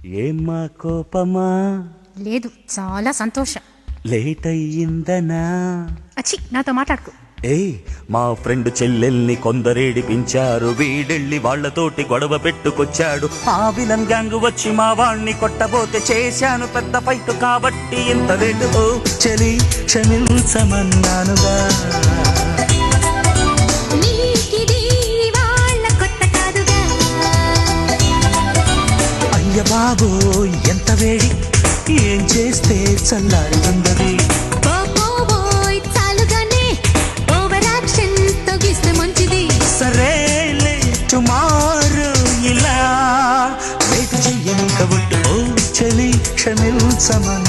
ఏమ్మా కోపమా? లేదు, చాలా సంతోషం. లేట్ అయ్యిందనా? అచ్చి, నాతో మాట్లాడుకో. ఏయ్, మా ఫ్రెండ్ చెల్లెల్ని కొందరేడిపించారు, వీడెళ్ళి వాళ్లతోటి గొడవ పెట్టుకొచ్చాడు. ఆ విలన్ గ్యాంగ్ వచ్చి మా వాణ్ణి కొట్టబోతే చేశాను పెద్ద ఫైట్, కాబట్టి ఇంత లేటు. ఓ చలి క్షమించమన్నానుగా. అయ్య బాబోయ్ ఎంత వేడి, ఏం చేస్తే చల్లారుతుందది. సరేలే టుమారో ఇలా వెయిట్ చెయ్యని కబుట్టు. ఓ చలి క్షమించమన్నానుగా.